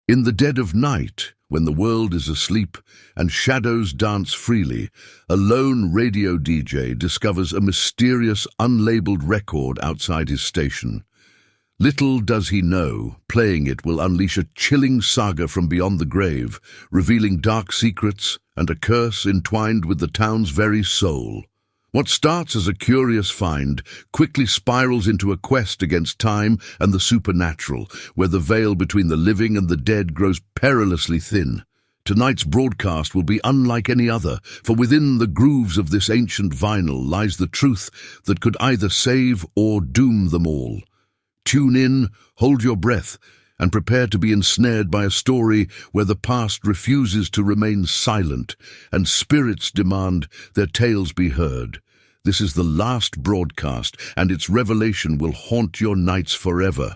In the dead of night, when the world is asleep and shadows dance freely, a lone radio DJ discovers a mysterious, unlabeled record outside his station. Little does he know, playing it will unleash a chilling saga from beyond the grave, revealing dark secrets and a curse entwined with the town's very soul. What starts as a curious find quickly spirals into a quest against time and the supernatural, where the veil between the living and the dead grows perilously thin. Tonight's broadcast will be unlike any other, for within the grooves of this ancient vinyl lies the truth that could either save or doom them all. Tune in, hold your breath, and prepare to be ensnared by a story where the past refuses to remain silent and spirits demand their tales be heard. This is the last broadcast, and its revelation will haunt your nights forever.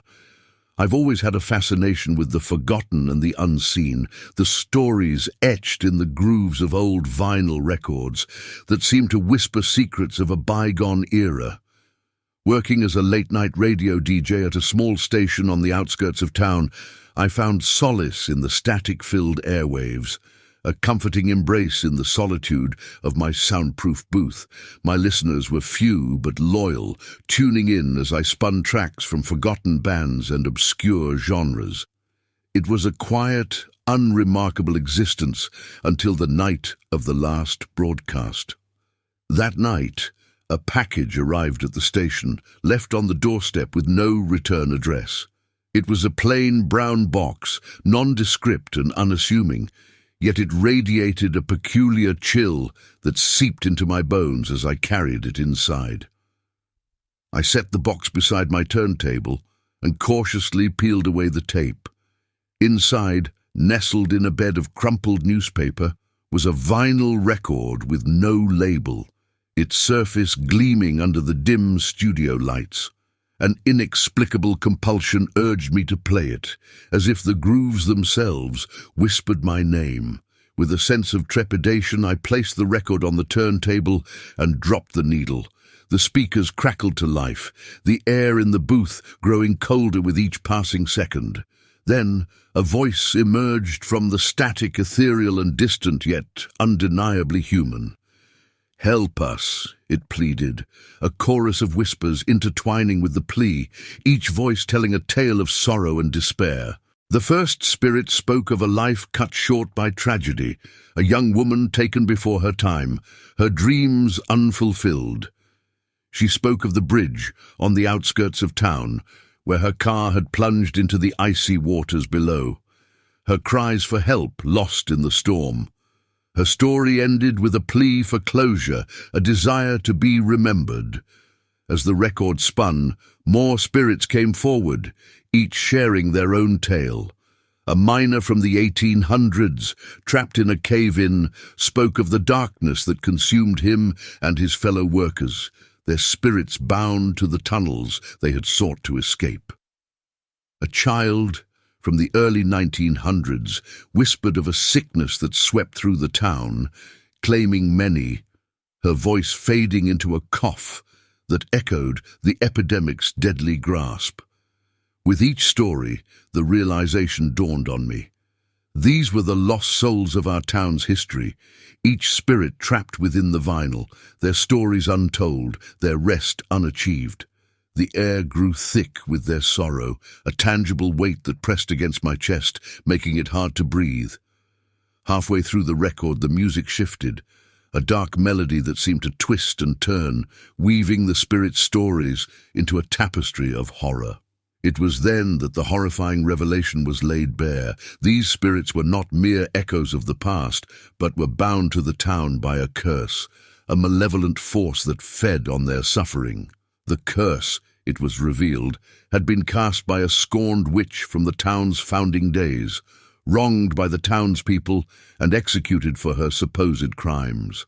I've always had a fascination with the forgotten and the unseen, the stories etched in the grooves of old vinyl records that seem to whisper secrets of a bygone era. Working as a late-night radio DJ at a small station on the outskirts of town, I found solace in the static-filled airwaves, a comforting embrace in the solitude of my soundproof booth. My listeners were few but loyal, tuning in as I spun tracks from forgotten bands and obscure genres. It was a quiet, unremarkable existence until the night of the last broadcast. That night, a package arrived at the station, left on the doorstep with no return address. It was a plain brown box, nondescript and unassuming, yet it radiated a peculiar chill that seeped into my bones as I carried it inside. I set the box beside my turntable and cautiously peeled away the tape. Inside, nestled in a bed of crumpled newspaper, was a vinyl record with no label, its surface gleaming under the dim studio lights. An inexplicable compulsion urged me to play it, as if the grooves themselves whispered my name. With a sense of trepidation, I placed the record on the turntable and dropped the needle. The speakers crackled to life, the air in the booth growing colder with each passing second. Then a voice emerged from the static, ethereal and distant, yet undeniably human. "Help us," it pleaded, a chorus of whispers intertwining with the plea, each voice telling a tale of sorrow and despair. The first spirit spoke of a life cut short by tragedy, a young woman taken before her time, her dreams unfulfilled. She spoke of the bridge on the outskirts of town, where her car had plunged into the icy waters below, her cries for help lost in the storm. Her story ended with a plea for closure, a desire to be remembered. As the record spun, more spirits came forward, each sharing their own tale. A miner from the 1800s, trapped in a cave-in, spoke of the darkness that consumed him and his fellow workers, their spirits bound to the tunnels they had sought to escape. A child from the early 1900s whispered of a sickness that swept through the town, claiming many, her voice fading into a cough that echoed the epidemic's deadly grasp. With each story, the realization dawned on me. These were the lost souls of our town's history, each spirit trapped within the vinyl, their stories untold, their rest unachieved. The air grew thick with their sorrow, a tangible weight that pressed against my chest, making it hard to breathe. Halfway through the record, the music shifted, a dark melody that seemed to twist and turn, weaving the spirit's stories into a tapestry of horror. It was then that the horrifying revelation was laid bare. These spirits were not mere echoes of the past, but were bound to the town by a curse, a malevolent force that fed on their suffering. The curse, it was revealed, had been cast by a scorned witch from the town's founding days, wronged by the townspeople and executed for her supposed crimes.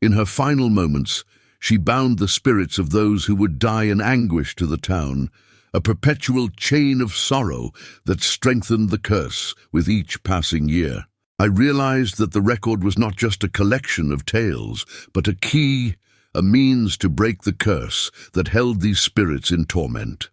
In her final moments, she bound the spirits of those who would die in anguish to the town, a perpetual chain of sorrow that strengthened the curse with each passing year. I realized that the record was not just a collection of tales, but a key, a means to break the curse that held these spirits in torment.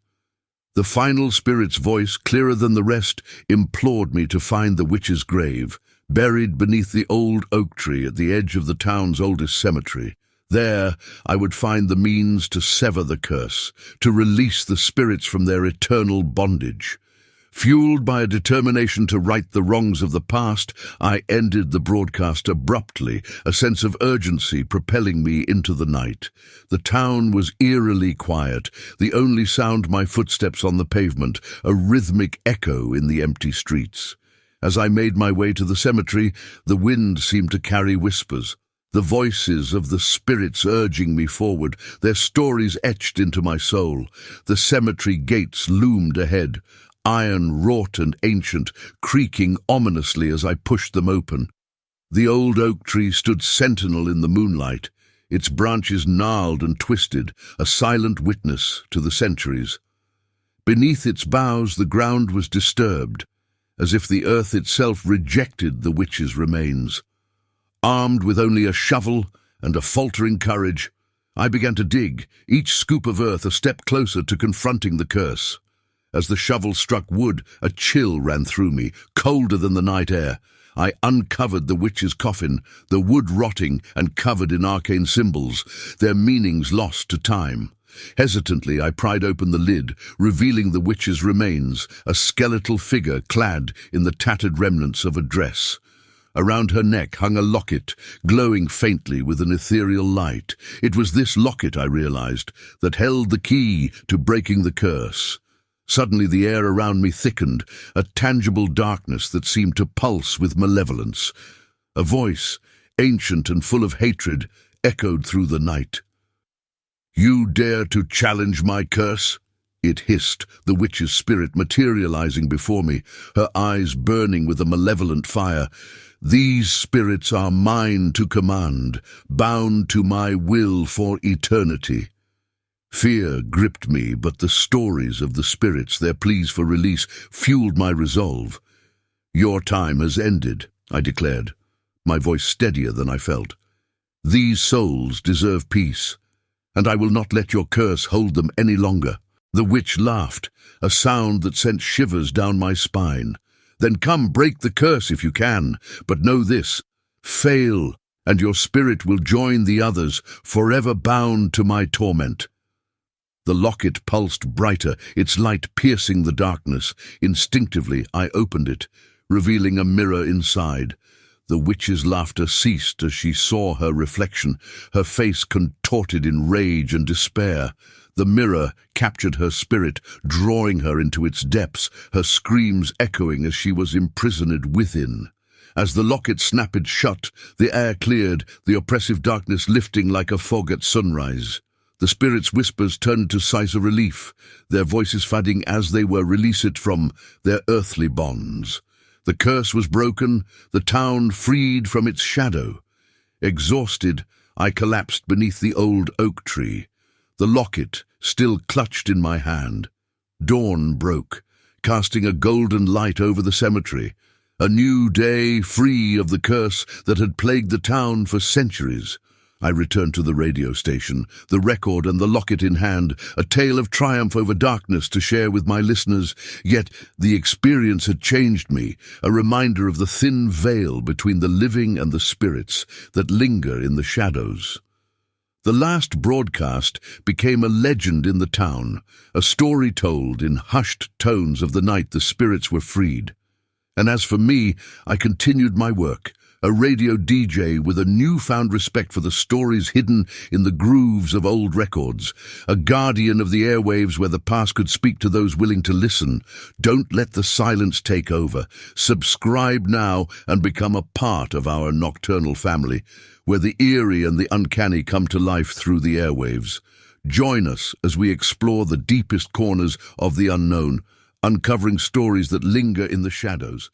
The final spirit's voice, clearer than the rest, implored me to find the witch's grave, buried beneath the old oak tree at the edge of the town's oldest cemetery. There, I would find the means to sever the curse, to release the spirits from their eternal bondage. Fueled by a determination to right the wrongs of the past, I ended the broadcast abruptly, a sense of urgency propelling me into the night. The town was eerily quiet, the only sound my footsteps on the pavement, a rhythmic echo in the empty streets. As I made my way to the cemetery, the wind seemed to carry whispers, the voices of the spirits urging me forward, their stories etched into my soul. The cemetery gates loomed ahead, iron-wrought and ancient, creaking ominously as I pushed them open. The old oak tree stood sentinel in the moonlight, its branches gnarled and twisted, a silent witness to the centuries. Beneath its boughs the ground was disturbed, as if the earth itself rejected the witch's remains. Armed with only a shovel and a faltering courage, I began to dig, each scoop of earth a step closer to confronting the curse. As the shovel struck wood, a chill ran through me, colder than the night air. I uncovered the witch's coffin, the wood rotting and covered in arcane symbols, their meanings lost to time. Hesitantly, I pried open the lid, revealing the witch's remains, a skeletal figure clad in the tattered remnants of a dress. Around her neck hung a locket, glowing faintly with an ethereal light. It was this locket, I realized, that held the key to breaking the curse. Suddenly the air around me thickened, a tangible darkness that seemed to pulse with malevolence. A voice, ancient and full of hatred, echoed through the night. "You dare to challenge my curse?" It hissed, the witch's spirit materializing before me, her eyes burning with a malevolent fire. "These spirits are mine to command, bound to my will for eternity." Fear gripped me, but the stories of the spirits, their pleas for release, fueled my resolve. "Your time has ended," I declared, my voice steadier than I felt. "These souls deserve peace, and I will not let your curse hold them any longer." The witch laughed, a sound that sent shivers down my spine. "Then come, break the curse if you can, but know this: fail, and your spirit will join the others, forever bound to my torment." The locket pulsed brighter, its light piercing the darkness. Instinctively, I opened it, revealing a mirror inside. The witch's laughter ceased as she saw her reflection, her face contorted in rage and despair. The mirror captured her spirit, drawing her into its depths, her screams echoing as she was imprisoned within. As the locket snapped shut, the air cleared, the oppressive darkness lifting like a fog at sunrise. The spirit's whispers turned to sighs of relief, their voices fading as they were released from their earthly bonds. The curse was broken, the town freed from its shadow. Exhausted, I collapsed beneath the old oak tree, the locket still clutched in my hand. Dawn broke, casting a golden light over the cemetery, a new day free of the curse that had plagued the town for centuries. I returned to the radio station, the record and the locket in hand, a tale of triumph over darkness to share with my listeners. Yet the experience had changed me, a reminder of the thin veil between the living and the spirits that linger in the shadows. The last broadcast became a legend in the town, a story told in hushed tones of the night the spirits were freed. And as for me, I continued my work, a radio DJ with a newfound respect for the stories hidden in the grooves of old records, a guardian of the airwaves where the past could speak to those willing to listen. Don't let the silence take over. Subscribe now and become a part of our nocturnal family, where the eerie and the uncanny come to life through the airwaves. Join us as we explore the deepest corners of the unknown, uncovering stories that linger in the shadows.